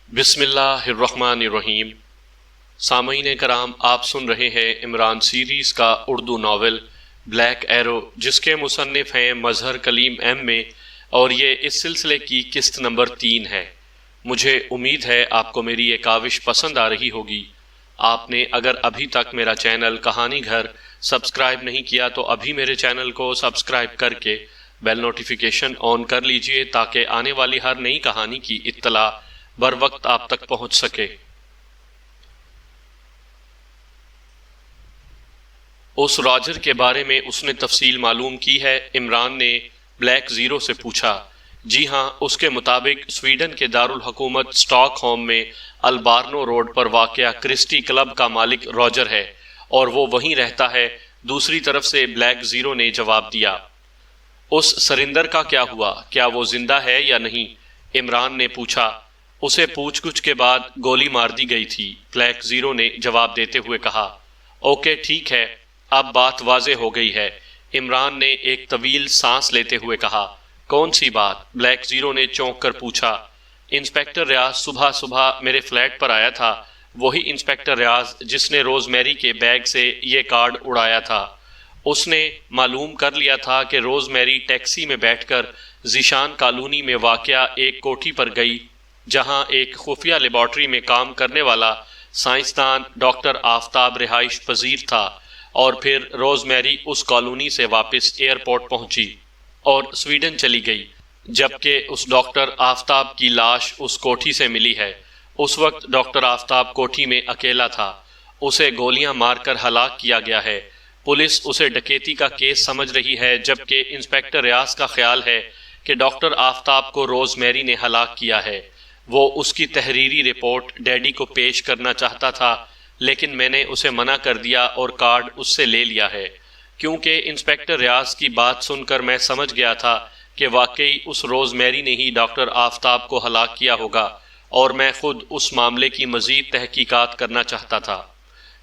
بسم اللہ الرحمن الرحیم۔ سامعین کرام، آپ سن رہے ہیں عمران سیریز کا اردو ناول بلیک ایرو، جس کے مصنف ہیں مظہر کلیم ایم اے، اور یہ اس سلسلے کی قسط نمبر 3 ہے۔ مجھے امید ہے آپ کو میری یہ کاوش پسند آ رہی ہوگی۔ آپ نے اگر ابھی تک میرا چینل کہانی گھر سبسکرائب نہیں کیا تو ابھی میرے چینل کو سبسکرائب کر کے بیل نوٹیفیکیشن آن کر لیجئے تاکہ آنے والی ہر نئی کہانی کی اطلاع بر وقت آپ تک پہنچ سکے۔ اس راجر کے بارے میں اس نے تفصیل معلوم کی ہے؟ عمران نے بلیک زیرو سے پوچھا۔ جی ہاں، اس کے مطابق سویڈن کے دارالحکومت سٹاک ہوم میں البارنو روڈ پر واقع کرسٹی کلب کا مالک راجر ہے، اور وہ وہیں رہتا ہے۔ دوسری طرف سے بلیک زیرو نے جواب دیا۔ اس سرندر کا کیا ہوا؟ کیا وہ زندہ ہے یا نہیں؟ عمران نے پوچھا۔ اسے پوچھ گچھ کے بعد گولی مار دی گئی تھی، بلیک زیرو نے جواب دیتے ہوئے کہا۔ اوکے، ٹھیک ہے، اب بات واضح ہو گئی ہے، عمران نے ایک طویل سانس لیتے ہوئے کہا۔ کون سی بات؟ بلیک زیرو نے چونک کر پوچھا۔ انسپیکٹر ریاض صبح صبح میرے فلیٹ پر آیا تھا، وہی انسپیکٹر ریاض جس نے روز میری کے بیگ سے یہ کارڈ اڑایا تھا۔ اس نے معلوم کر لیا تھا کہ روز میری ٹیکسی میں بیٹھ کر ذیشان کالونی میں واقع ایک کوٹھی پر گئی، جہاں ایک خفیہ لیبارٹری میں کام کرنے والا سائنسدان ڈاکٹر آفتاب رہائش پذیر تھا، اور پھر روز میری اس کالونی سے واپس ایئرپورٹ پہنچی اور سویڈن چلی گئی، جبکہ اس ڈاکٹر آفتاب کی لاش اس کوٹھی سے ملی ہے۔ اس وقت ڈاکٹر آفتاب کوٹھی میں اکیلا تھا، اسے گولیاں مار کر ہلاک کیا گیا ہے۔ پولیس اسے ڈکیتی کا کیس سمجھ رہی ہے، جبکہ انسپیکٹر ریاض کا خیال ہے کہ ڈاکٹر آفتاب کو روز میری نے ہلاک کیا ہے۔ وہ اس کی تحریری رپورٹ ڈیڈی کو پیش کرنا چاہتا تھا، لیکن میں نے اسے منع کر دیا اور کارڈ اس سے لے لیا ہے، کیونکہ انسپیکٹر ریاض کی بات سن کر میں سمجھ گیا تھا کہ واقعی اس روز میری نے ہی ڈاکٹر آفتاب کو ہلاک کیا ہوگا، اور میں خود اس معاملے کی مزید تحقیقات کرنا چاہتا تھا۔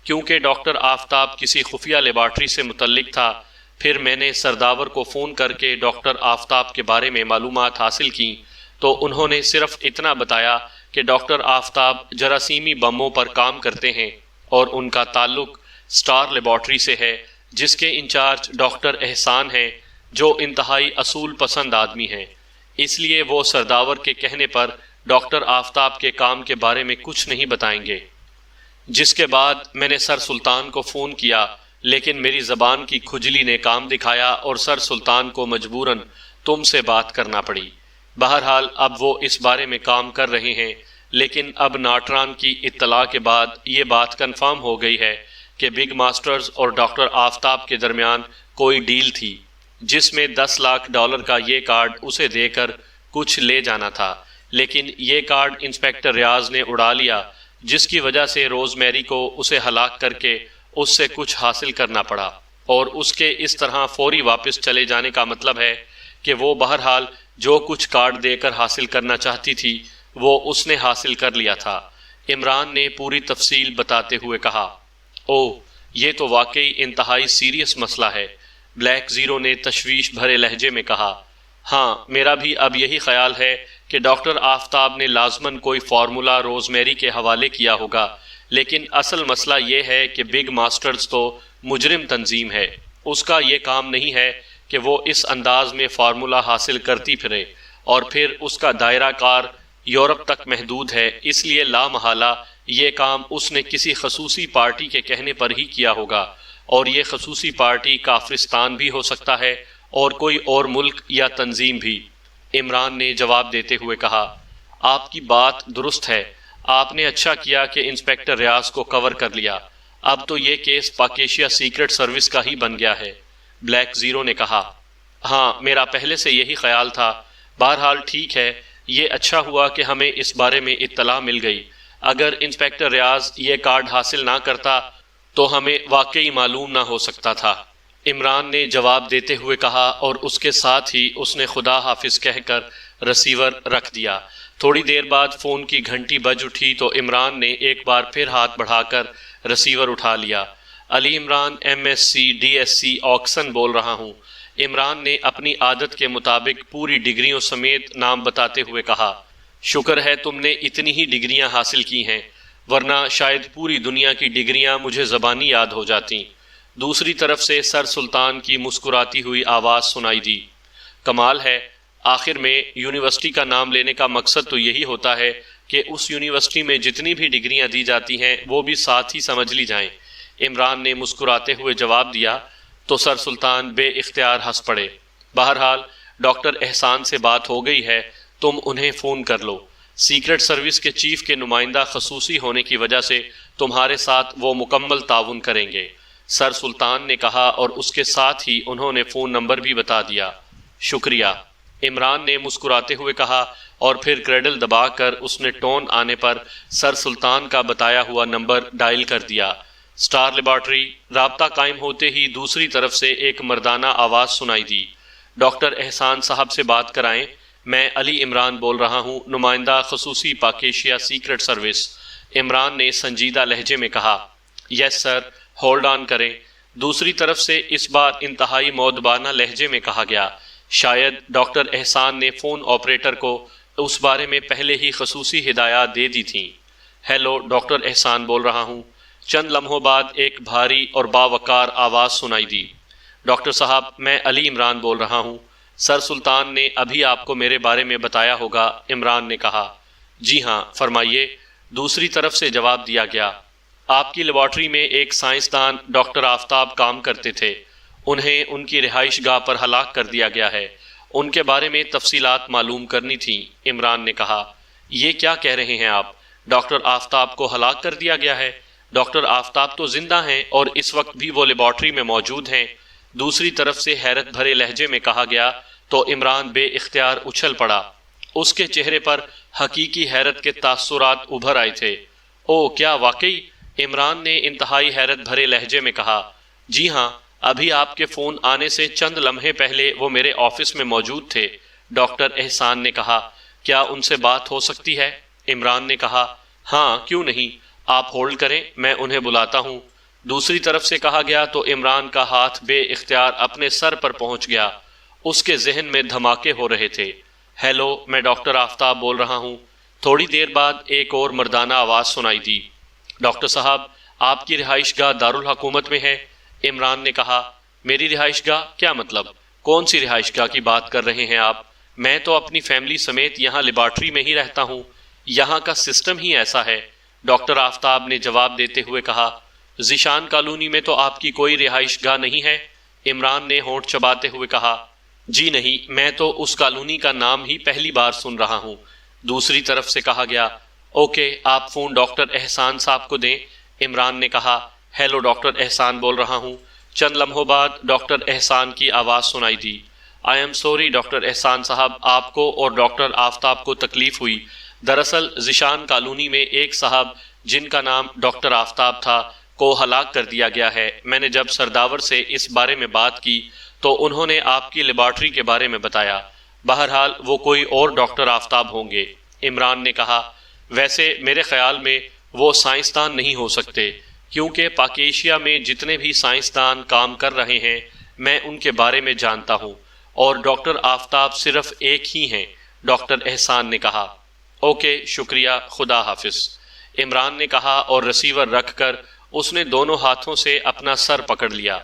کیونکہ ڈاکٹر آفتاب کسی خفیہ لیبارٹری سے متعلق تھا، پھر میں نے سرداور کو فون کر کے ڈاکٹر آفتاب کے بارے میں معلومات حاصل کیں، تو انہوں نے صرف اتنا بتایا کہ ڈاکٹر آفتاب جراثیمی بموں پر کام کرتے ہیں، اور ان کا تعلق سٹار لیبارٹری سے ہے، جس کے انچارج ڈاکٹر احسان ہیں، جو انتہائی اصول پسند آدمی ہیں۔ اس لیے وہ سرداور کے کہنے پر ڈاکٹر آفتاب کے کام کے بارے میں کچھ نہیں بتائیں گے۔ جس کے بعد میں نے سر سلطان کو فون کیا، لیکن میری زبان کی کھجلی نے کام دکھایا اور سر سلطان کو مجبوراً تم سے بات کرنا پڑی۔ بہرحال اب وہ اس بارے میں کام کر رہے ہیں، لیکن اب ناٹران کی اطلاع کے بعد یہ بات کنفرم ہو گئی ہے کہ بگ ماسٹرز اور ڈاکٹر آفتاب کے درمیان کوئی ڈیل تھی، جس میں $10 لاکھ کا یہ کارڈ اسے دے کر کچھ لے جانا تھا، لیکن یہ کارڈ انسپیکٹر ریاض نے اڑا لیا، جس کی وجہ سے روز میری کو اسے ہلاک کر کے اس سے کچھ حاصل کرنا پڑا، اور اس کے اس طرح فوری واپس چلے جانے کا مطلب ہے کہ وہ بہرحال جو کچھ کارڈ دے کر حاصل کرنا چاہتی تھی وہ اس نے حاصل کر لیا تھا۔ عمران نے پوری تفصیل بتاتے ہوئے کہا۔ اوہ، یہ تو واقعی انتہائی سیریس مسئلہ ہے، بلیک زیرو نے تشویش بھرے لہجے میں کہا۔ ہاں، میرا بھی اب یہی خیال ہے کہ ڈاکٹر آفتاب نے لازماً کوئی فارمولا روز میری کے حوالے کیا ہوگا، لیکن اصل مسئلہ یہ ہے کہ بگ ماسٹرز تو مجرم تنظیم ہے، اس کا یہ کام نہیں ہے کہ وہ اس انداز میں فارمولا حاصل کرتی پھرے، اور پھر اس کا دائرہ کار یورپ تک محدود ہے، اس لیے لا محالہ یہ کام اس نے کسی خصوصی پارٹی کے کہنے پر ہی کیا ہوگا، اور یہ خصوصی پارٹی کافرستان بھی ہو سکتا ہے اور کوئی اور ملک یا تنظیم بھی۔ عمران نے جواب دیتے ہوئے کہا۔ آپ کی بات درست ہے، آپ نے اچھا کیا کہ انسپیکٹر ریاض کو کور کر لیا، اب تو یہ کیس پاک ایشیا سیکرٹ سروس کا ہی بن گیا ہے، بلیک زیرو نے کہا۔ ہاں، میرا پہلے سے یہی خیال تھا۔ بہرحال ٹھیک ہے، یہ اچھا ہوا کہ ہمیں اس بارے میں اطلاع مل گئی۔ اگر انسپیکٹر ریاض یہ کارڈ حاصل نہ کرتا تو ہمیں واقعی معلوم نہ ہو سکتا تھا، عمران نے جواب دیتے ہوئے کہا، اور اس کے ساتھ ہی اس نے خدا حافظ کہہ کر رسیور رکھ دیا۔ تھوڑی دیر بعد فون کی گھنٹی بج اٹھی تو عمران نے ایک بار پھر ہاتھ بڑھا کر رسیور اٹھا لیا۔ علی عمران MSc DSc آکسن بول رہا ہوں، عمران نے اپنی عادت کے مطابق پوری ڈگریوں سمیت نام بتاتے ہوئے کہا۔ شکر ہے تم نے اتنی ہی ڈگریاں حاصل کی ہیں، ورنہ شاید پوری دنیا کی ڈگریاں مجھے زبانی یاد ہو جاتیں۔ دوسری طرف سے سر سلطان کی مسکراتی ہوئی آواز سنائی دی۔ کمال ہے، آخر میں یونیورسٹی کا نام لینے کا مقصد تو یہی ہوتا ہے کہ اس یونیورسٹی میں جتنی بھی ڈگریاں دی جاتی ہیں وہ بھی ساتھ ہی سمجھ لی جائیں۔ عمران نے مسکراتے ہوئے جواب دیا تو سر سلطان بے اختیار ہنس پڑے۔ بہرحال ڈاکٹر احسان سے بات ہو گئی ہے، تم انہیں فون کر لو۔ سیکرٹ سروس کے چیف کے نمائندہ خصوصی ہونے کی وجہ سے تمہارے ساتھ وہ مکمل تعاون کریں گے، سر سلطان نے کہا، اور اس کے ساتھ ہی انہوں نے فون نمبر بھی بتا دیا۔ شکریہ، عمران نے مسکراتے ہوئے کہا، اور پھر کریڈل دبا کر اس نے ٹون آنے پر سر سلطان کا بتایا ہوا نمبر ڈائل کر دیا۔ Star laboratory. رابطہ قائم ہوتے ہی دوسری طرف سے ایک مردانہ آواز سنائی دی۔ ڈاکٹر احسان صاحب سے بات کرائیں، میں علی عمران بول رہا ہوں، نمائندہ خصوصی پاکیشیا سیکرٹ سروس۔ عمران نے سنجیدہ لہجے میں کہا، یس سر، ہولڈ آن کریں۔ دوسری طرف سے اس بار انتہائی مؤدبانہ لہجے میں کہا گیا۔ شاید ڈاکٹر احسان نے فون آپریٹر کو اس بارے میں پہلے ہی خصوصی ہدایات دے دی تھیں۔ ہیلو، ڈاکٹر احسان بول رہا ہوں۔ چند لمحوں بعد ایک بھاری اور باوقار آواز سنائی دی، ڈاکٹر صاحب، میں علی عمران بول رہا ہوں۔ سر سلطان نے ابھی آپ کو میرے بارے میں بتایا ہوگا، عمران نے کہا۔ جی ہاں، فرمائیے، دوسری طرف سے جواب دیا گیا۔ آپ کی لیبارٹری میں ایک سائنسدان ڈاکٹر آفتاب کام کرتے تھے، انہیں ان کی رہائش گاہ پر ہلاک کر دیا گیا ہے، ان کے بارے میں تفصیلات معلوم کرنی تھیں، عمران نے کہا۔ یہ کیا کہہ رہے ہیں آپ؟ ڈاکٹر آفتاب کو ہلاک کر دیا گیا ہے؟ ڈاکٹر آفتاب تو زندہ ہیں اور اس وقت بھی وہ لیبارٹری میں موجود ہیں، دوسری طرف سے حیرت بھرے لہجے میں کہا گیا تو عمران بے اختیار اچھل پڑا۔ اس کے چہرے پر حقیقی حیرت کے تاثرات ابھر آئے تھے۔ او، کیا واقعی؟ عمران نے انتہائی حیرت بھرے لہجے میں کہا۔ جی ہاں، ابھی آپ کے فون آنے سے چند لمحے پہلے وہ میرے آفس میں موجود تھے، ڈاکٹر احسان نے کہا۔ کیا ان سے بات ہو سکتی ہے؟ عمران نے کہا۔ ہاں، کیوں نہیں، آپ ہولڈ کریں، میں انہیں بلاتا ہوں۔ دوسری طرف سے کہا گیا تو عمران کا ہاتھ بے اختیار اپنے سر پر پہنچ گیا۔ اس کے ذہن میں دھماکے ہو رہے تھے۔ ہیلو، میں ڈاکٹر آفتاب بول رہا ہوں۔ تھوڑی دیر بعد ایک اور مردانہ آواز سنائی دی۔ ڈاکٹر صاحب، آپ کی رہائش گاہ دارالحکومت میں ہے؟ عمران نے کہا۔ میری رہائش گاہ؟ کیا مطلب؟ کون سی رہائش گاہ کی بات کر رہے ہیں آپ؟ میں تو اپنی فیملی سمیت یہاں لیبارٹری میں ہی رہتا ہوں، یہاں کا سسٹم ہی ایسا ہے، ڈاکٹر آفتاب نے جواب دیتے ہوئے کہا۔ ذیشان کالونی میں تو آپ کی کوئی رہائش گاہ نہیں ہے؟ عمران نے ہونٹ چباتے ہوئے کہا۔ جی نہیں، میں تو اس کالونی کا نام ہی پہلی بار سن رہا ہوں، دوسری طرف سے کہا گیا۔ اوکے، آپ فون ڈاکٹر احسان صاحب کو دیں، عمران نے کہا۔ ہیلو، ڈاکٹر احسان بول رہا ہوں۔ چند لمحوں بعد ڈاکٹر احسان کی آواز سنائی دی۔ آئی ایم سوری ڈاکٹر احسان صاحب، آپ کو اور ڈاکٹر آفتاب کو تکلیف ہوئی۔ دراصل ذیشان کالونی میں ایک صاحب جن کا نام ڈاکٹر آفتاب تھا کو ہلاک کر دیا گیا ہے۔ میں نے جب سرداور سے اس بارے میں بات کی تو انہوں نے آپ کی لیبارٹری کے بارے میں بتایا۔ بہرحال وہ کوئی اور ڈاکٹر آفتاب ہوں گے، عمران نے کہا۔ ویسے میرے خیال میں وہ سائنسدان نہیں ہو سکتے، کیونکہ پاکیشیا میں جتنے بھی سائنسدان کام کر رہے ہیں میں ان کے بارے میں جانتا ہوں، اور ڈاکٹر آفتاب صرف ایک ہی ہیں، ڈاکٹر احسان نے کہا۔ اوکے، شکریہ، خدا حافظ، عمران نے کہا، اور ریسیور رکھ کر اس نے دونوں ہاتھوں سے اپنا سر پکڑ لیا۔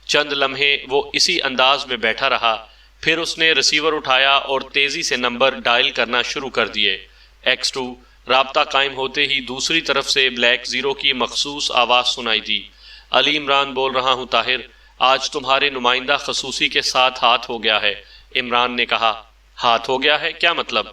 چند لمحے وہ اسی انداز میں بیٹھا رہا، پھر اس نے ریسیور اٹھایا اور تیزی سے نمبر ڈائل کرنا شروع کر دیے۔ X2۔ رابطہ قائم ہوتے ہی دوسری طرف سے بلیک زیرو کی مخصوص آواز سنائی دی۔ علی عمران بول رہا ہوں طاہر، آج تمہارے نمائندہ خصوصی کے ساتھ ہاتھ ہو گیا ہے، عمران نے کہا۔ ہاتھ ہو گیا ہے؟ کیا مطلب؟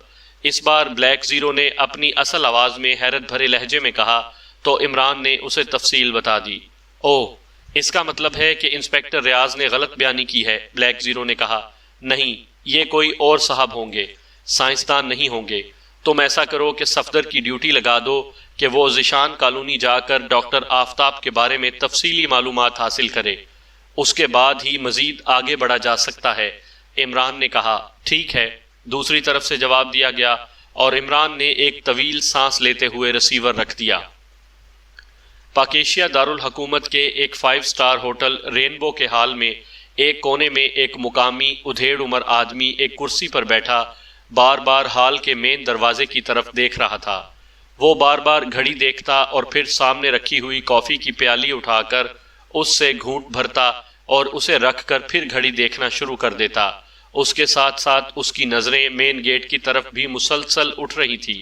اس بار بلیک زیرو نے اپنی اصل آواز میں حیرت بھرے لہجے میں کہا تو عمران نے اسے تفصیل بتا دی۔ اوہ، اس کا مطلب ہے کہ انسپیکٹر ریاض نے غلط بیانی کی ہے، بلیک زیرو نے کہا۔ نہیں، یہ کوئی اور صاحب ہوں گے، سائنسدان نہیں ہوں گے۔ تم ایسا کرو کہ صفدر کی ڈیوٹی لگا دو کہ وہ ذیشان کالونی جا کر ڈاکٹر آفتاب کے بارے میں تفصیلی معلومات حاصل کرے، اس کے بعد ہی مزید آگے بڑھا جا سکتا ہے، عمران نے کہا۔ ٹھیک ہے، دوسری طرف سے جواب دیا گیا، اور عمران نے ایک طویل سانس لیتے ہوئے ریسیور رکھ دیا۔ پاکیشیا دارالحکومت کے ایک 5 سٹار ہوٹل رینبو کے ہال میں ایک کونے میں ایک مقامی ادھیڑ عمر آدمی ایک کرسی پر بیٹھا بار بار ہال کے مین دروازے کی طرف دیکھ رہا تھا۔ وہ بار بار گھڑی دیکھتا اور پھر سامنے رکھی ہوئی کافی کی پیالی اٹھا کر اس سے گھونٹ بھرتا اور اسے رکھ کر پھر گھڑی دیکھنا شروع کر دیتا۔ اس کے ساتھ ساتھ اس کی نظریں مین گیٹ کی طرف بھی مسلسل اٹھ رہی تھی۔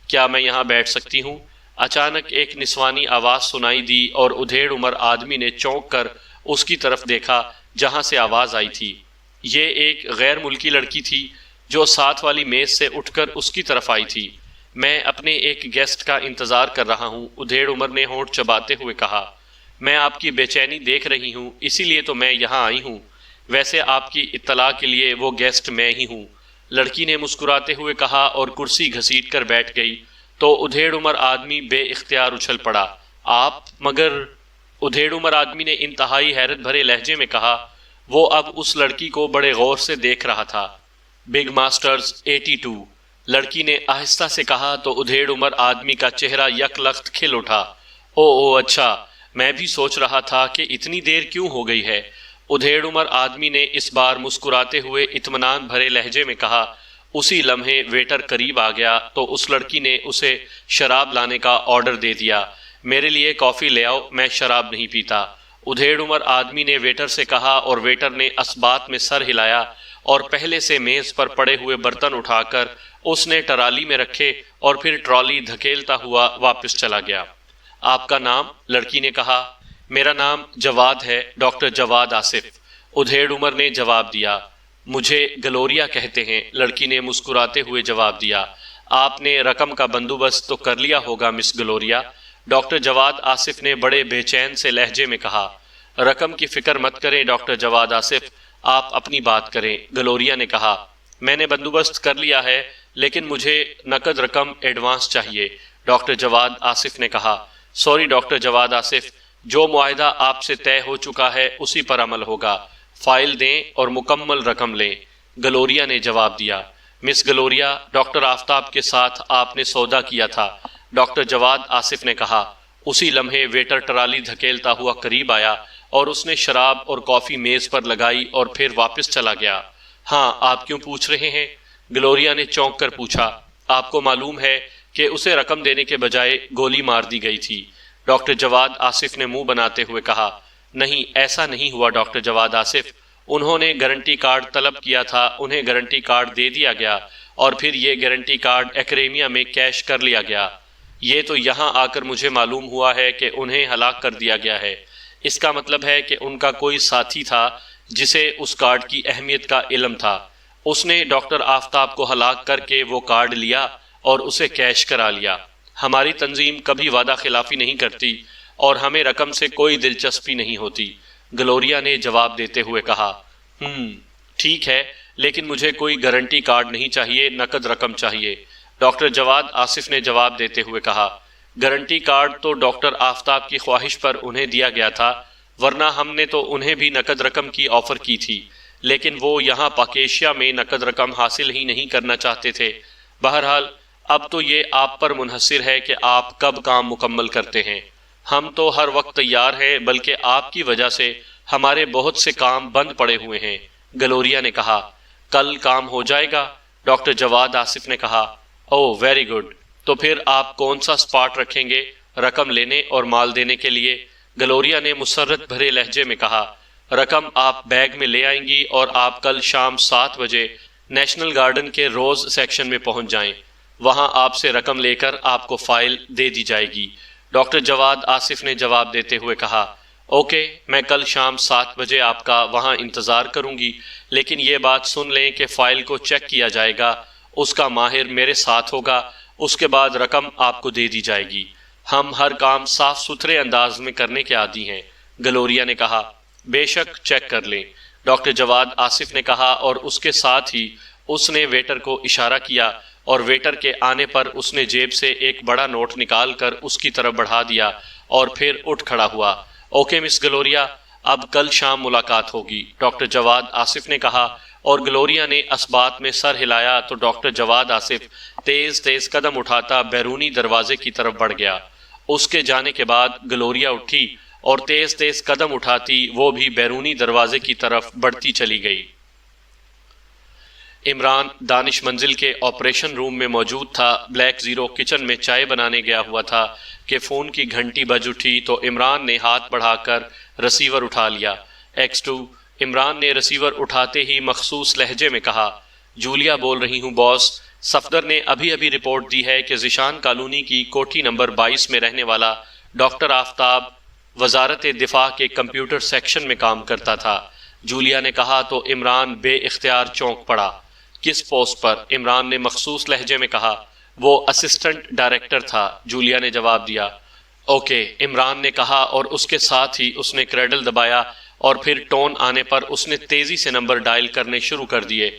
کیا میں یہاں بیٹھ سکتی ہوں؟ اچانک ایک نسوانی آواز سنائی دی اور ادھیڑ عمر آدمی نے چونک کر اس کی طرف دیکھا جہاں سے آواز آئی تھی۔ یہ ایک غیر ملکی لڑکی تھی جو ساتھ والی میز سے اٹھ کر اس کی طرف آئی تھی۔ میں اپنے ایک گیسٹ کا انتظار کر رہا ہوں، ادھیڑ عمر نے ہونٹ چباتے ہوئے کہا۔ میں آپ کی بے چینی دیکھ رہی ہوں، اسی لیے تو میں یہاں آئی ہوں۔ ویسے آپ کی اطلاع کے لیے وہ گیسٹ میں ہی ہوں، لڑکی نے مسکراتے ہوئے کہا اور کرسی گھسیٹ کر بیٹھ گئی تو ادھیڑ عمر آدمی بے اختیار اچھل پڑا۔ آپ؟ مگر ادھیڑ عمر آدمی نے انتہائی حیرت بھرے لہجے میں کہا۔ وہ اب اس لڑکی کو بڑے غور سے دیکھ رہا تھا۔ بگ ماسٹرز 82، لڑکی نے آہستہ سے کہا تو ادھیڑ عمر آدمی کا چہرہ یک لخت کھل اٹھا۔ او اچھا، میں بھی سوچ رہا تھا کہ اتنی دیر کیوں ہو گئی ہے۔ ادھیڑ عمر آدمی نے اس بار مسکراتے ہوئے اطمینان بھرے لہجے میں کہا۔ اسی لمحے ویٹر قریب آ گیا تو اس لڑکی نے اسے شراب لانے کا آرڈر دے دیا۔ میرے لیے کافی لے آؤ، میں شراب نہیں پیتا، ادھیڑ عمر آدمی نے ویٹر سے کہا اور ویٹر نے اسبات میں سر ہلایا اور پہلے سے میز پر پڑے ہوئے برتن اٹھا کر اس نے ٹرالی میں رکھے اور پھر ٹرالی دھکیلتا ہوا واپس چلا گیا۔ آپ کا نام؟ لڑکی نے کہا۔ میرا نام جواد ہے، ڈاکٹر جواد آصف، ادھیڑ عمر نے جواب دیا۔ مجھے گلوریا کہتے ہیں، لڑکی نے مسکراتے ہوئے جواب دیا۔ آپ نے رقم کا بندوبست تو کر لیا ہوگا مس گلوریا، ڈاکٹر جواد آصف نے بڑے بے چین سے لہجے میں کہا۔ رقم کی فکر مت کریں ڈاکٹر جواد آصف، آپ اپنی بات کریں، گلوریا نے کہا۔ میں نے بندوبست کر لیا ہے لیکن مجھے نقد رقم ایڈوانس چاہیے، ڈاکٹر جواد آصف نے کہا۔ سوری ڈاکٹر جواد آصف، جو معاہدہ آپ سے طے ہو چکا ہے اسی پر عمل ہوگا، فائل دیں اور مکمل رقم لیں، گلوریا نے جواب دیا۔ مس گلوریا، ڈاکٹر آفتاب کے ساتھ آپ نے سودا کیا تھا، ڈاکٹر جواد آصف نے کہا۔ اسی لمحے ویٹر ٹرالی دھکیلتا ہوا قریب آیا اور اس نے شراب اور کافی میز پر لگائی اور پھر واپس چلا گیا۔ ہاں، آپ کیوں پوچھ رہے ہیں؟ گلوریا نے چونک کر پوچھا۔ آپ کو معلوم ہے کہ اسے رقم دینے کے بجائے گولی مار دی گئی تھی، ڈاکٹر جواد آصف نے منہ بناتے ہوئے کہا۔ نہیں، ایسا نہیں ہوا ڈاکٹر جواد آصف، انہوں نے گارنٹی کارڈ طلب کیا تھا، انہیں گارنٹی کارڈ دے دیا گیا اور پھر یہ گارنٹی کارڈ ایکریمیا میں کیش کر لیا گیا۔ یہ تو یہاں آ کر مجھے معلوم ہوا ہے کہ انہیں ہلاک کر دیا گیا ہے۔ اس کا مطلب ہے کہ ان کا کوئی ساتھی تھا جسے اس کارڈ کی اہمیت کا علم تھا، اس نے ڈاکٹر آفتاب کو ہلاک کر کے وہ کارڈ لیا اور اسے کیش کرا لیا۔ ہماری تنظیم کبھی وعدہ خلافی نہیں کرتی اور ہمیں رقم سے کوئی دلچسپی نہیں ہوتی، گلوریا نے جواب دیتے ہوئے کہا۔ ٹھیک ہے، لیکن مجھے کوئی گارنٹی کارڈ نہیں چاہیے، نقد رقم چاہیے، ڈاکٹر جواد آصف نے جواب دیتے ہوئے کہا۔ گارنٹی کارڈ تو ڈاکٹر آفتاب کی خواہش پر انہیں دیا گیا تھا، ورنہ ہم نے تو انہیں بھی نقد رقم کی آفر کی تھی، لیکن وہ یہاں پاکیشیا میں نقد رقم حاصل ہی نہیں کرنا چاہتے تھے۔ بہرحال اب تو یہ آپ پر منحصر ہے کہ آپ کب کام مکمل کرتے ہیں۔ ہم تو ہر وقت تیار ہیں، بلکہ آپ کی وجہ سے ہمارے بہت سے کام بند پڑے ہوئے ہیں، گلوریا نے کہا۔ کل کام ہو جائے گا، ڈاکٹر جواد آصف نے کہا۔ اوہ ویری گڈ، تو پھر آپ کون سا اسپاٹ رکھیں گے رقم لینے اور مال دینے کے لیے؟ گلوریا نے مسرت بھرے لہجے میں کہا۔ رقم آپ بیگ میں لے آئیں گی اور آپ کل شام 7 بجے نیشنل گارڈن کے روز سیکشن میں پہنچ جائیں، وہاں آپ سے رقم لے کر آپ کو فائل دے دی جائے گی، ڈاکٹر جواد آصف نے جواب دیتے ہوئے کہا۔ اوکے، میں کل شام 7 بجے آپ کا وہاں انتظار کروں گی، لیکن یہ بات سن لیں کہ فائل کو چیک کیا جائے گا، اس کا ماہر میرے ساتھ ہوگا، اس کے بعد رقم آپ کو دے دی جائے گی۔ ہم ہر کام صاف ستھرے انداز میں کرنے کے عادی ہیں، گلوریا نے کہا۔ بے شک، چیک کر لیں، ڈاکٹر جواد آصف نے کہا اور اس کے ساتھ ہی اس نے ویٹر کو اشارہ کیا اور ویٹر کے آنے پر اس نے جیب سے ایک بڑا نوٹ نکال کر اس کی طرف بڑھا دیا اور پھر اٹھ کھڑا ہوا۔ اوکے مس گلوریا، اب کل شام ملاقات ہوگی، ڈاکٹر جواد آصف نے کہا اور گلوریا نے اسبات میں سر ہلایا تو ڈاکٹر جواد آصف تیز تیز قدم اٹھاتا بیرونی دروازے کی طرف بڑھ گیا۔ اس کے جانے کے بعد گلوریا اٹھی اور تیز تیز قدم اٹھاتی وہ بھی بیرونی دروازے کی طرف بڑھتی چلی گئی۔ عمران دانش منزل کے آپریشن روم میں موجود تھا۔ بلیک زیرو کچن میں چائے بنانے گیا ہوا تھا کہ فون کی گھنٹی بج اٹھی تو عمران نے ہاتھ بڑھا کر رسیور اٹھا لیا۔ X2 عمران نے رسیور اٹھاتے ہی مخصوص لہجے میں کہا، جولیا بول رہی ہوں باس، صفدر نے ابھی رپورٹ دی ہے کہ ذیشان کالونی کی کوٹھی نمبر 22 میں رہنے والا ڈاکٹر آفتاب وزارت دفاع کے کمپیوٹر سیکشن میں کام کرتا تھا۔ جولیا نے کہا تو عمران بے اختیار چونک پڑا۔ کس پوسٹ پر؟ عمران نے مخصوص لہجے میں کہا۔ وہ اسسٹنٹ ڈائریکٹر تھا، جولیا نے جواب دیا۔ اوکے، عمران نے کہا اور اس کے ساتھ ہی اس نے کریڈل دبایا اور پھر ٹون آنے پر اس نے تیزی سے نمبر ڈائل کرنے شروع کر دیے۔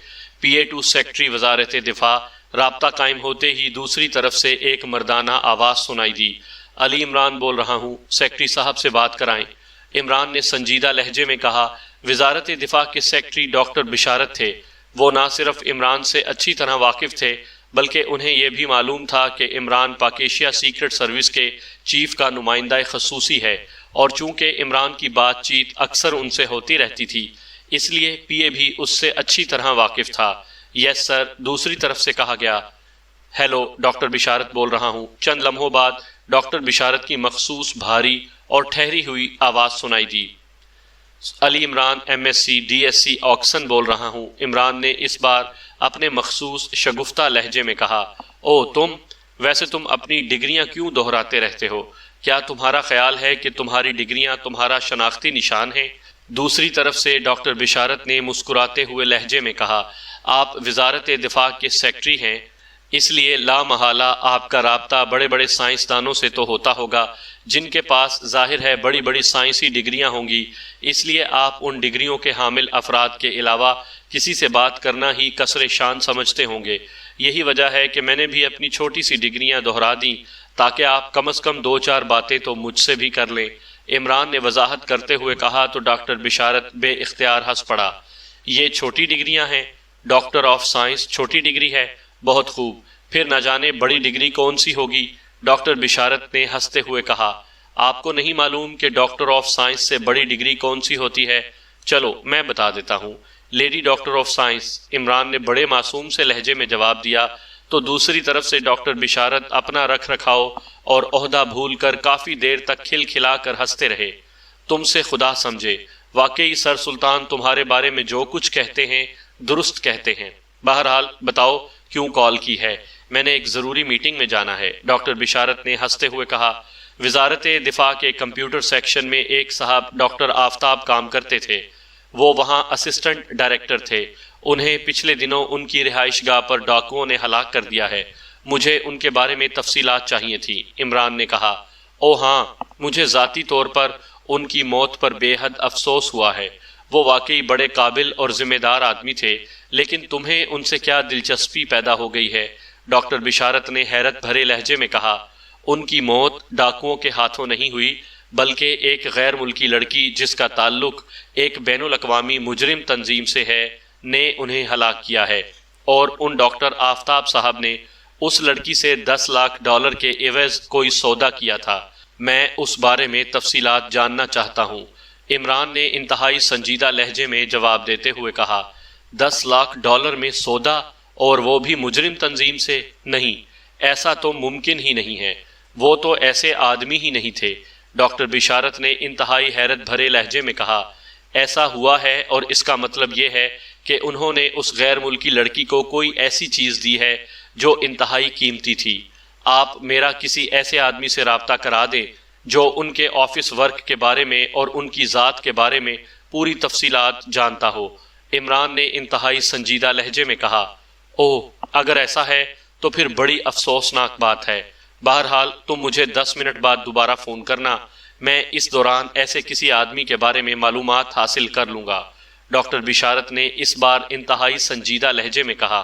PA2 سیکٹری وزارت دفاع۔ رابطہ قائم ہوتے ہی دوسری طرف سے ایک مردانہ آواز سنائی دی، علی عمران بول رہا ہوں، سیکٹری صاحب سے بات کرائیں۔ عمران نے سنجیدہ لہجے میں کہا، وزارت دفاع کے سیکٹری ڈاکٹر بشارت تھے۔ وہ نہ صرف عمران سے اچھی طرح واقف تھے بلکہ انہیں یہ بھی معلوم تھا کہ عمران پاک ایشیا سیکرٹ سروس کے چیف کا نمائندہ خصوصی ہے، اور چونکہ عمران کی بات چیت اکثر ان سے ہوتی رہتی تھی اس لیے PA بھی اس سے اچھی طرح واقف تھا۔ یس سر، دوسری طرف سے کہا گیا۔ ہیلو، ڈاکٹر بشارت بول رہا ہوں۔ چند لمحوں بعد ڈاکٹر بشارت کی مخصوص بھاری اور ٹھہری ہوئی آواز سنائی دی، علی عمران MSc DSc آکسن بول رہا ہوں۔ عمران نے اس بار اپنے مخصوص شگفتہ لہجے میں کہا، او تم، ویسے تم اپنی ڈگریاں کیوں دہراتے رہتے ہو؟ کیا تمہارا خیال ہے کہ تمہاری ڈگریاں تمہارا شناختی نشان ہیں؟ دوسری طرف سے ڈاکٹر بشارت نے مسکراتے ہوئے لہجے میں کہا، آپ وزارت دفاع کے سیکٹری ہیں، اس لیے لا محالہ آپ کا رابطہ بڑے بڑے سائنسدانوں سے تو ہوتا ہوگا جن کے پاس ظاہر ہے بڑی بڑی سائنسی ڈگریاں ہوں گی، اس لیے آپ ان ڈگریوں کے حامل افراد کے علاوہ کسی سے بات کرنا ہی کسر شان سمجھتے ہوں گے۔ یہی وجہ ہے کہ میں نے بھی اپنی چھوٹی سی ڈگریاں دہرا دیں تاکہ آپ کم از کم 2-4 باتیں تو مجھ سے بھی کر لیں۔ عمران نے وضاحت کرتے ہوئے کہا تو ڈاکٹر بشارت بے اختیار ہنس پڑا۔ یہ چھوٹی ڈگریاں ہیں؟ ڈاکٹر آف سائنس چھوٹی ڈگری ہے؟ بہت خوب، پھر نہ جانے بڑی ڈگری کون سی ہوگی؟ ڈاکٹر بشارت نے ہنستے ہوئے کہا، آپ کو نہیں معلوم کہ ڈاکٹر آف سائنس سے بڑی ڈگری کون سی ہوتی ہے؟ چلو میں بتا دیتا ہوں، lady doctor of science, Imran نے بڑے معصوم سے لہجے میں جواب دیا تو دوسری طرف سے ڈاکٹر بشارت اپنا رکھ رکھاؤ اور عہدہ بھول کر کافی دیر تک کھل کھلا کر ہنستے رہے۔ تم سے خدا سمجھے، واقعی سر سلطان تمہارے بارے میں جو کچھ کہتے ہیں درست کہتے ہیں۔ بہرحال بتاؤ کیوں کال کی ہے؟ میں نے ایک ضروری میٹنگ میں جانا ہے، ڈاکٹر بشارت نے ہنستے ہوئے کہا۔ وزارت دفاع کے کمپیوٹر سیکشن میں ایک صاحب ڈاکٹر آفتاب کام کرتے تھے، وہ وہاں اسسٹنٹ ڈائریکٹر تھے، انہیں پچھلے دنوں ان کی رہائش گاہ پر ڈاکوؤں نے ہلاک کر دیا ہے، مجھے ان کے بارے میں تفصیلات چاہیے تھی۔ عمران نے کہا، او ہاں، مجھے ذاتی طور پر ان کی موت پر بے حد افسوس ہوا ہے، وہ واقعی بڑے قابل اور ذمہ دار آدمی تھے، لیکن تمہیں ان سے کیا دلچسپی پیدا ہو گئی ہے؟ ڈاکٹر بشارت نے حیرت بھرے لہجے میں کہا، ان کی موت ڈاکوؤں کے ہاتھوں نہیں ہوئی بلکہ ایک غیر ملکی لڑکی جس کا تعلق ایک بین الاقوامی مجرم تنظیم سے ہے نے انہیں ہلاک کیا ہے، اور ان ڈاکٹر آفتاب صاحب نے اس لڑکی سے $10 لاکھ کے عوض کوئی سودا کیا تھا۔ میں اس بارے میں تفصیلات جاننا چاہتا ہوں، عمران نے انتہائی سنجیدہ لہجے میں جواب دیتے ہوئے کہا۔ $10 لاکھ میں سودا، اور وہ بھی مجرم تنظیم سے؟ نہیں، ایسا تو ممکن ہی نہیں ہے، وہ تو ایسے آدمی ہی نہیں تھے، ڈاکٹر بشارت نے انتہائی حیرت بھرے لہجے میں کہا۔ ایسا ہوا ہے، اور اس کا مطلب یہ ہے کہ انہوں نے اس غیر ملکی لڑکی کو کوئی ایسی چیز دی ہے جو انتہائی قیمتی تھی۔ آپ میرا کسی ایسے آدمی سے رابطہ کرا دیں جو ان کے آفس ورک کے بارے میں اور ان کی ذات کے بارے میں پوری تفصیلات جانتا ہو، عمران نے انتہائی سنجیدہ لہجے میں کہا۔ اوہ، اگر ایسا ہے تو پھر بڑی افسوسناک بات ہے، بہرحال تم مجھے 10 منٹ بعد دوبارہ فون کرنا، میں اس دوران ایسے کسی آدمی کے بارے میں معلومات حاصل کر لوں گا، ڈاکٹر بشارت نے اس بار انتہائی سنجیدہ لہجے میں کہا۔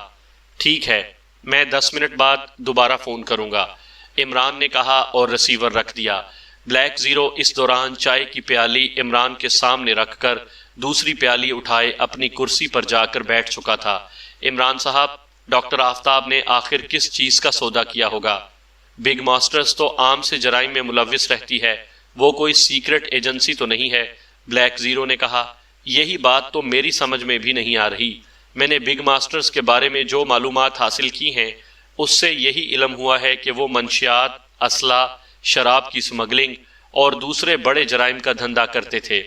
ٹھیک ہے، میں 10 منٹ بعد دوبارہ فون کروں گا، عمران نے کہا اور رسیور رکھ دیا۔ بلیک زیرو اس دوران چائے کی پیالی عمران کے سامنے رکھ کر دوسری پیالی اٹھائے اپنی کرسی پر جا کر بیٹھ چکا تھا۔ عمران صاحب، ڈاکٹر آفتاب نے آخر کس چیز کا سودا کیا ہوگا؟ بگ ماسٹرز تو عام سے جرائم میں ملوث رہتی ہے، وہ کوئی سیکرٹ ایجنسی تو نہیں ہے، بلیک زیرو نے کہا۔ یہی بات تو میری سمجھ میں بھی نہیں آ رہی، میں نے بگ ماسٹرز کے بارے میں جو معلومات حاصل کی ہیں اس سے یہی علم ہوا ہے کہ وہ منشیات، اسلحہ، شراب کی سمگلنگ اور دوسرے بڑے جرائم کا دھندا کرتے تھے۔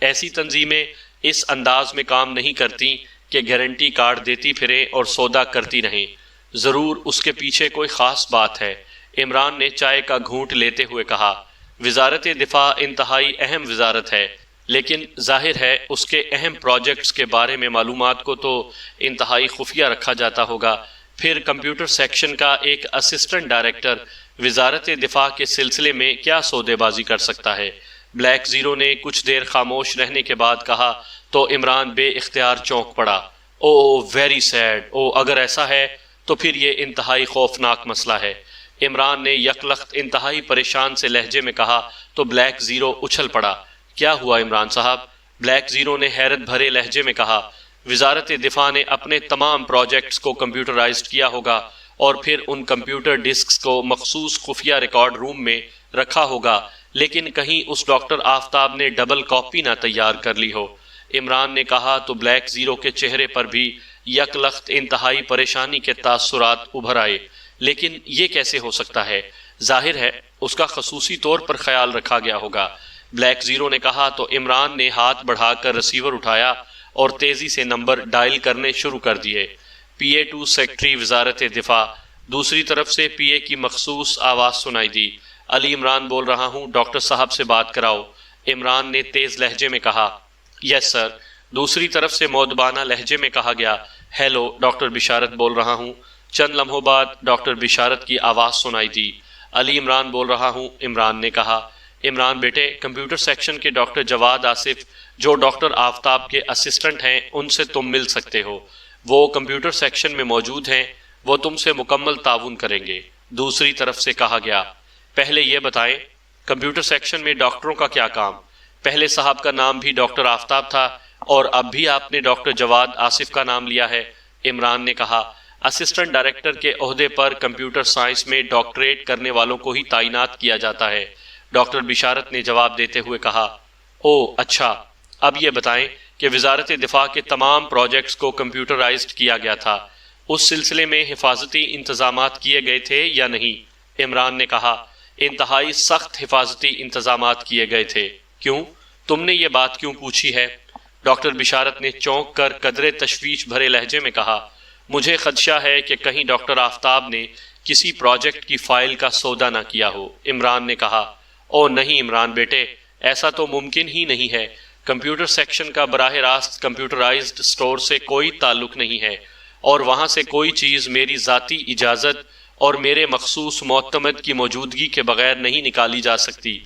ایسی تنظیمیں اس انداز میں کام نہیں کرتی کہ گارنٹی کارڈ دیتی پھریں اور سودا کرتی رہیں، ضرور اس کے پیچھے کوئی خاص بات ہے۔ عمران نے چائے کا گھونٹ لیتے ہوئے کہا، وزارت دفاع انتہائی اہم وزارت ہے، لیکن ظاہر ہے اس کے اہم پروجیکٹس کے بارے میں معلومات کو تو انتہائی خفیہ رکھا جاتا ہوگا۔ پھر کمپیوٹر سیکشن کا ایک اسسٹنٹ ڈائریکٹر وزارت دفاع کے سلسلے میں کیا سودے بازی کر سکتا ہے؟ بلیک زیرو نے کچھ دیر خاموش رہنے کے بعد کہا تو عمران بے اختیار چونک پڑا۔ او ویری سیڈ، او اگر ایسا ہے تو پھر یہ انتہائی خوفناک مسئلہ ہے۔ عمران نے یکلخت انتہائی پریشان سے لہجے میں کہا تو بلیک زیرو اچھل پڑا۔ کیا ہوا عمران صاحب؟ بلیک زیرو نے حیرت بھرے لہجے میں کہا، وزارت دفاع نے اپنے تمام پروجیکٹس کو کمپیوٹرائزڈ کیا ہوگا اور پھر ان کمپیوٹر ڈسکس کو مخصوص خفیہ ریکارڈ روم میں رکھا ہوگا، لیکن کہیں اس ڈاکٹر آفتاب نے ڈبل کاپی نہ تیار کر لی ہو۔ عمران نے کہا تو بلیک زیرو کے چہرے پر بھی یکلخت انتہائی پریشانی کے تاثرات ابھر آئے۔ لیکن یہ کیسے ہو سکتا ہے؟ ظاہر ہے اس کا خصوصی طور پر خیال رکھا گیا ہوگا۔ بلیک زیرو نے کہا تو عمران نے ہاتھ بڑھا کر ریسیور اٹھایا اور تیزی سے نمبر ڈائل کرنے شروع کر دیے۔ PA2 سیکٹری وزارت دفاع۔ دوسری طرف سے PA کی مخصوص آواز سنائی دی، علی عمران بول رہا ہوں، ڈاکٹر صاحب سے بات کراؤ۔ عمران نے تیز لہجے میں کہا، یس سر۔ دوسری طرف سے مؤدبانہ لہجے میں کہا گیا، ہیلو، ڈاکٹر بشارت بول رہا ہوں۔ چند لمحوں بعد ڈاکٹر بشارت کی آواز سنائی دی، علی عمران بول رہا ہوں۔ عمران نے کہا، عمران بیٹے، کمپیوٹر سیکشن کے ڈاکٹر جواد آصف جو ڈاکٹر آفتاب کے اسسٹنٹ ہیں ان سے تم مل سکتے ہو، وہ کمپیوٹر سیکشن میں موجود ہیں، وہ تم سے مکمل تعاون کریں گے۔ دوسری طرف سے کہا گیا، پہلے یہ بتائیں کمپیوٹر سیکشن میں ڈاکٹروں کا کیا کام؟ پہلے صاحب کا نام بھی ڈاکٹر آفتاب تھا اور اب بھی آپ نے ڈاکٹر جواد آصف کا نام لیا ہے۔ عمران نے کہا، اسسٹنٹ ڈائریکٹر کے عہدے پر کمپیوٹر سائنس میں ڈاکٹریٹ کرنے والوں کو ہی تعینات کیا جاتا ہے۔ ڈاکٹر بشارت نے جواب دیتے ہوئے کہا، او اچھا، اب یہ بتائیں کہ وزارت دفاع کے تمام پروجیکٹس کو کمپیوٹرائزڈ کیا گیا تھا، اس سلسلے میں حفاظتی انتظامات کیے گئے تھے یا نہیں؟ عمران نے کہا، انتہائی سخت حفاظتی انتظامات کیے گئے تھے۔ کیوں؟ تم نے یہ بات کیوں پوچھی ہے؟ ڈاکٹر بشارت نے چونک کر قدرے تشویش بھرے لہجے میں کہا، مجھے خدشہ ہے کہ کہیں ڈاکٹر آفتاب نے کسی پروجیکٹ کی فائل کا سودا نہ کیا ہو۔ عمران نے کہا، او نہیں عمران بیٹے، ایسا تو ممکن ہی نہیں ہے۔ کمپیوٹر سیکشن کا براہ راست کمپیوٹرائزڈ سٹور سے کوئی تعلق نہیں ہے اور وہاں سے کوئی چیز میری ذاتی اجازت اور میرے مخصوص معتمد کی موجودگی کے بغیر نہیں نکالی جا سکتی۔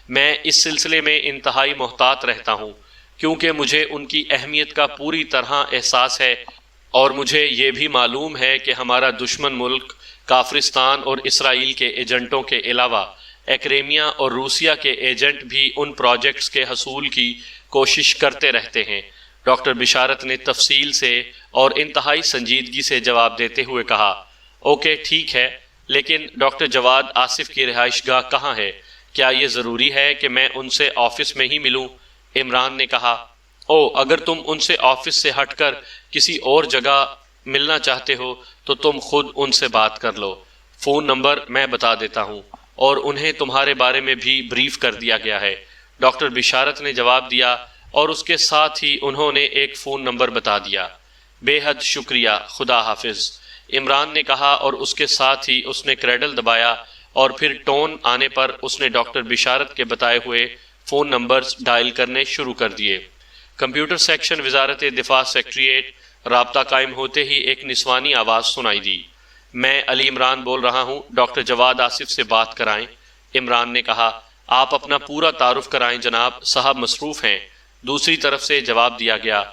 میں اس سلسلے میں انتہائی محتاط رہتا ہوں کیونکہ مجھے ان کی اہمیت کا پوری طرح احساس ہے اور مجھے یہ بھی معلوم ہے کہ ہمارا دشمن ملک کافرستان اور اسرائیل کے ایجنٹوں کے علاوہ ایکریمیا اور روسیہ کے ایجنٹ بھی ان پروجیکٹس کے حصول کی کوشش کرتے رہتے ہیں۔ ڈاکٹر بشارت نے تفصیل سے اور انتہائی سنجیدگی سے جواب دیتے ہوئے کہا، اوکے ٹھیک ہے، لیکن ڈاکٹر جواد آصف کی رہائش گاہ کہاں ہے؟ کیا یہ ضروری ہے کہ میں ان سے آفس میں ہی ملوں؟ عمران نے کہا، او اگر تم ان سے آفس سے ہٹ کر کسی اور جگہ ملنا چاہتے ہو تو تم خود ان سے بات کر لو، فون نمبر میں بتا دیتا ہوں اور انہیں تمہارے بارے میں بھی بریف کر دیا گیا ہے۔ ڈاکٹر بشارت نے جواب دیا اور اس کے ساتھ ہی انہوں نے ایک فون نمبر بتا دیا۔ بے حد شکریہ، خدا حافظ، عمران نے کہا اور اس کے ساتھ ہی اس نے کریڈل دبایا اور پھر ٹون آنے پر اس نے ڈاکٹر بشارت کے بتائے ہوئے فون نمبرز ڈائل کرنے شروع کر دیے۔ کمپیوٹر سیکشن وزارت دفاع سیکٹریٹ رابطہ قائم ہوتے ہی ایک نسوانی آواز سنائی دی، میں علی عمران بول رہا ہوں، ڈاکٹر جواد آصف سے بات کرائیں۔ عمران نے کہا، آپ اپنا پورا تعارف کرائیں جناب، صاحب مصروف ہیں۔ دوسری طرف سے جواب دیا گیا،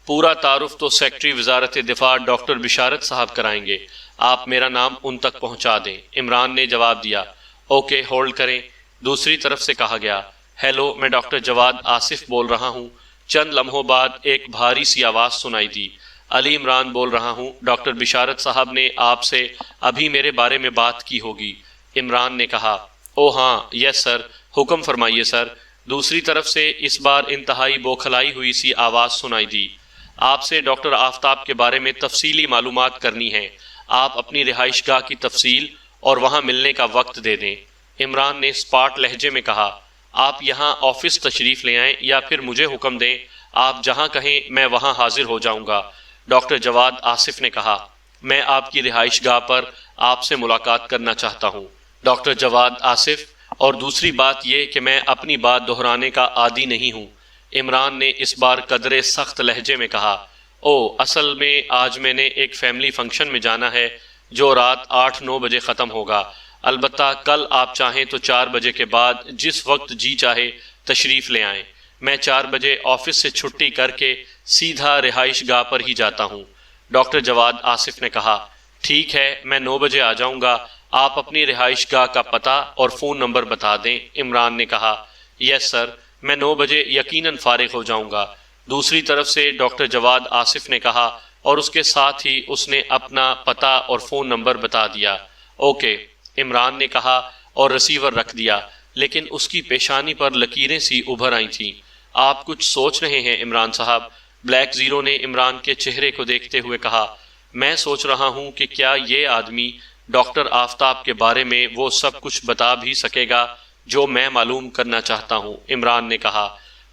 پورا تعارف تو سیکٹری وزارت دفاع ڈاکٹر بشارت صاحب کرائیں گے، آپ میرا نام ان تک پہنچا دیں۔ عمران نے جواب دیا، اوکے ہولڈ کریں۔ دوسری طرف سے کہا گیا، ہیلو، میں ڈاکٹر جواد آصف بول رہا ہوں۔ چند لمحوں بعد ایک بھاری سی آواز سنائی دی، علی عمران بول رہا ہوں، ڈاکٹر بشارت صاحب نے آپ سے ابھی میرے بارے میں بات کی ہوگی۔ عمران نے کہا، او ہاں، یس سر، حکم فرمائیے سر۔ دوسری طرف سے اس بار انتہائی بوکھلائی ہوئی سی آواز سنائی دی، آپ سے ڈاکٹر آفتاب کے بارے میں تفصیلی معلومات کرنی ہیں۔ آپ اپنی رہائش گاہ کی تفصیل اور وہاں ملنے کا وقت دے دیں۔ عمران نے اسپاٹ لہجے میں کہا، آپ یہاں آفس تشریف لے آئیں یا پھر مجھے حکم دیں، آپ جہاں کہیں میں وہاں حاضر ہو جاؤں گا۔ ڈاکٹر جواد آصف نے کہا، میں آپ کی رہائش گاہ پر آپ سے ملاقات کرنا چاہتا ہوں۔ ڈاکٹر جواد آصف، اور دوسری بات یہ کہ میں اپنی بات دہرانے کا عادی نہیں ہوں۔ عمران نے اس بار قدرے سخت لہجے میں کہا، اصل میں آج میں نے ایک فیملی فنکشن میں جانا ہے جو رات 8-9 بجے ختم ہوگا۔ البتہ کل آپ چاہیں تو 4 بجے کے بعد جس وقت جی چاہے تشریف لے آئیں۔ میں 4 بجے آفس سے چھٹی کر کے سیدھا رہائش گاہ پر ہی جاتا ہوں۔ ڈاکٹر جواد آصف نے کہا، ٹھیک ہے، میں 9 بجے آ جاؤں گا۔ آپ اپنی رہائش گاہ کا پتہ اور فون نمبر بتا دیں۔ عمران نے کہا، یس سر، میں 9 بجے یقیناً فارغ ہو جاؤں گا۔ دوسری طرف سے ڈاکٹر جواد آصف نے کہا، اور اس کے ساتھ ہی اس نے اپنا پتہ اور فون نمبر بتا دیا۔ اوکے، عمران نے کہا اور ریسیور رکھ دیا، لیکن اس کی پیشانی پر لکیریں سی ابھر آئی تھیں۔ آپ کچھ سوچ رہے ہیں عمران صاحب؟ بلیک زیرو نے عمران کے چہرے کو دیکھتے ہوئے کہا، میں سوچ رہا ہوں کہ کیا یہ آدمی ڈاکٹر آفتاب کے بارے میں وہ سب کچھ بتا بھی سکے گا جو میں معلوم کرنا چاہتا ہوں۔ عمران نے کہا،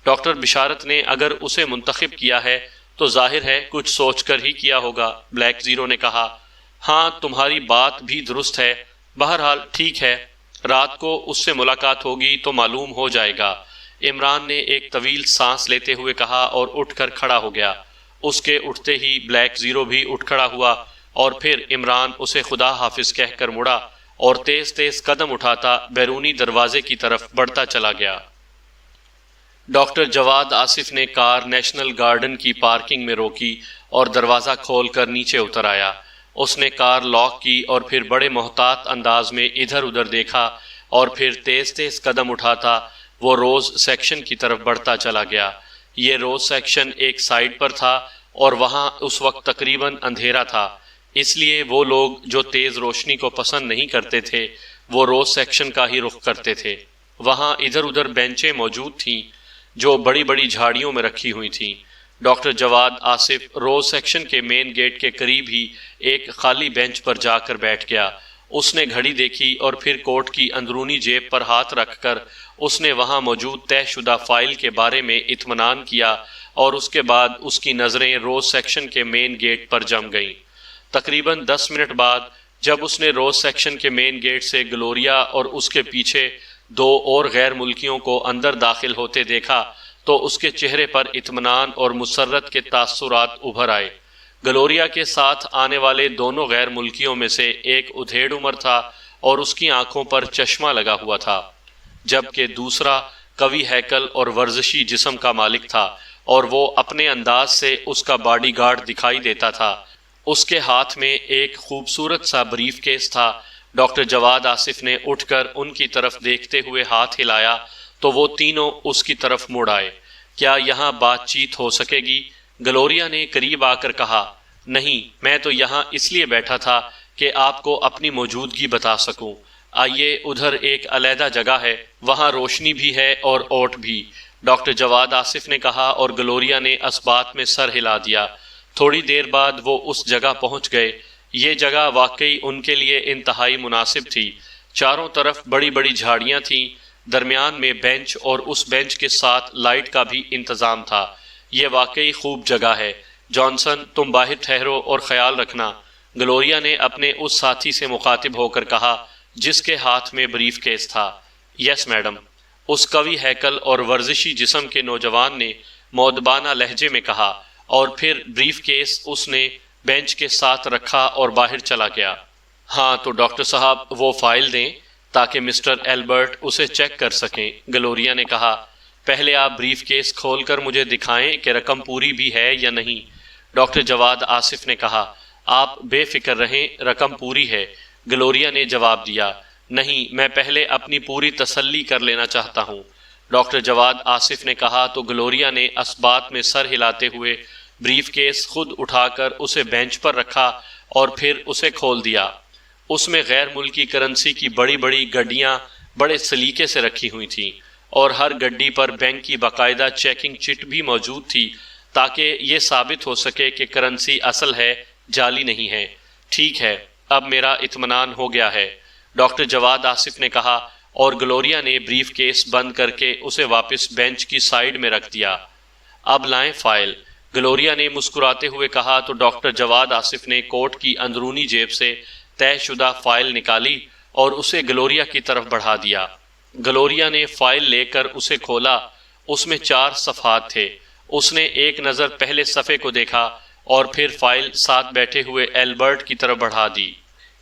ڈاکٹر بشارت نے اگر اسے منتخب کیا ہے تو ظاہر ہے کچھ سوچ کر ہی کیا ہوگا۔ بلیک زیرو نے کہا، ہاں تمہاری بات بھی درست ہے، بہرحال ٹھیک ہے، رات کو اس سے ملاقات ہوگی تو معلوم ہو جائے گا۔ عمران نے ایک طویل سانس لیتے ہوئے کہا اور اٹھ کر کھڑا ہو گیا۔ اس کے اٹھتے ہی بلیک زیرو بھی اٹھ کھڑا ہوا اور پھر عمران اسے خدا حافظ کہہ کر مڑا اور تیز تیز قدم اٹھاتا بیرونی دروازے کی طرف بڑھتا چلا گیا۔ ڈاکٹر جواد آصف نے کار نیشنل گارڈن کی پارکنگ میں روکی اور دروازہ کھول کر نیچے اتر آیا۔ اس نے کار لاک کی اور پھر بڑے محتاط انداز میں ادھر ادھر دیکھا اور پھر تیز تیز قدم اٹھاتا وہ روز سیکشن کی طرف بڑھتا چلا گیا۔ یہ روز سیکشن ایک سائیڈ پر تھا اور وہاں اس وقت تقریباً اندھیرا تھا، اس لیے وہ لوگ جو تیز روشنی کو پسند نہیں کرتے تھے وہ روز سیکشن کا ہی رخ کرتے تھے۔ وہاں ادھر ادھر بینچیں موجود تھیں جو بڑی بڑی جھاڑیوں میں رکھی ہوئی تھیں۔ ڈاکٹر جواد آصف روز سیکشن کے مین گیٹ کے قریب ہی ایک خالی بینچ پر جا کر بیٹھ گیا۔ اس نے گھڑی دیکھی اور پھر کوٹ کی اندرونی جیب پر ہاتھ رکھ کر اس نے وہاں موجود طے شدہ فائل کے بارے میں اطمینان کیا اور اس کے بعد اس کی نظریں روز سیکشن کے مین گیٹ پر جم گئیں۔ تقریباً 10 منٹ بعد جب اس نے روز سیکشن کے مین گیٹ سے گلوریا اور اس کے پیچھے 2 اور غیر ملکیوں کو اندر داخل ہوتے دیکھا تو اس کے چہرے پر اطمینان اور مسرت کے تاثرات ابھر آئے۔ گلوریا کے ساتھ آنے والے دونوں غیر ملکیوں میں سے ایک ادھیڑ عمر تھا اور اس کی آنکھوں پر چشمہ لگا ہوا تھا، جبکہ دوسرا قوی ہیکل اور ورزشی جسم کا مالک تھا اور وہ اپنے انداز سے اس کا باڈی گارڈ دکھائی دیتا تھا۔ اس کے ہاتھ میں ایک خوبصورت سا بریف کیس تھا۔ ڈاکٹر جواد آصف نے اٹھ کر ان کی طرف دیکھتے ہوئے ہاتھ ہلایا تو وہ تینوں اس کی طرف مڑ آئے۔ کیا یہاں بات چیت ہو سکے گی؟ گلوریا نے قریب آ کر کہا، نہیں، میں تو یہاں اس لیے بیٹھا تھا کہ آپ کو اپنی موجودگی بتا سکوں۔ آئیے، ادھر ایک علیحدہ جگہ ہے، وہاں روشنی بھی ہے اور اوٹ بھی، ڈاکٹر جواد آصف نے کہا اور گلوریا نے اثبات میں سر ہلا دیا۔ تھوڑی دیر بعد وہ اس جگہ پہنچ گئے۔ یہ جگہ واقعی ان کے لیے انتہائی مناسب تھی۔ چاروں طرف بڑی بڑی جھاڑیاں تھیں، درمیان میں بینچ اور اس بینچ کے ساتھ لائٹ کا بھی انتظام تھا۔ یہ واقعی خوب جگہ ہے۔ جانسن، تم باہر ٹھہرو اور خیال رکھنا، گلوریا نے اپنے اس ساتھی سے مخاطب ہو کر کہا جس کے ہاتھ میں بریف کیس تھا۔ یس میڈم، اس قوی ہیکل اور ورزشی جسم کے نوجوان نے مؤدبانہ لہجے میں کہا اور پھر بریف کیس اس نے بینچ کے ساتھ رکھا اور باہر چلا گیا۔ ہاں تو ڈاکٹر صاحب وہ فائل دیں تاکہ مسٹر ایلبرٹ اسے چیک کر سکیں، گلوریا نے کہا۔ پہلے آپ بریف کیس کھول کر مجھے دکھائیں کہ رقم پوری بھی ہے یا نہیں، ڈاکٹر جواد آصف نے کہا۔ آپ بے فکر رہیں، رقم پوری ہے، گلوریا نے جواب دیا۔ نہیں، میں پہلے اپنی پوری تسلی کر لینا چاہتا ہوں، ڈاکٹر جواد آصف نے کہا تو گلوریا نے اثبات میں سر ہلاتے ہوئے بریف کیس خود اٹھا کر اسے بینچ پر رکھا اور پھر اسے کھول دیا۔ اس میں غیر ملکی کرنسی کی بڑی بڑی گڈیاں بڑے سلیقے سے رکھی ہوئی تھیں اور ہر گڈی پر بینک کی باقاعدہ چیکنگ چٹ بھی موجود تھی تاکہ یہ ثابت ہو سکے کہ کرنسی اصل ہے، جعلی نہیں ہے۔ ٹھیک ہے، اب میرا اطمینان ہو گیا ہے، ڈاکٹر جواد آصف نے کہا، اور گلوریا نے بریف کیس بند کر کے اسے واپس بینچ کی سائیڈ میں رکھ دیا۔ اب لائیں فائل، گلوریا نے مسکراتے ہوئے کہا تو ڈاکٹر جواد آصف نے کوٹ کی اندرونی جیب سے طے شدہ فائل نکالی اور اسے گلوریا کی طرف بڑھا دیا۔ گلوریا نے فائل لے کر اسے کھولا، اس میں 4 صفحات تھے۔ اس نے ایک نظر پہلے صفحے کو دیکھا اور پھر فائل ساتھ بیٹھے ہوئے ایلبرٹ کی طرف بڑھا دی۔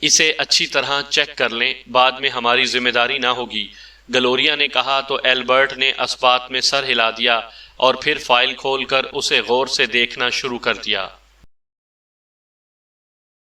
اسے اچھی طرح چیک کر لیں، بعد میں ہماری ذمہ داری نہ ہوگی، گلوریا نے کہا تو ایلبرٹ نے اس بات میں سر ہلا دیا اور پھر فائل کھول کر اسے غور سے دیکھنا شروع کر دیا۔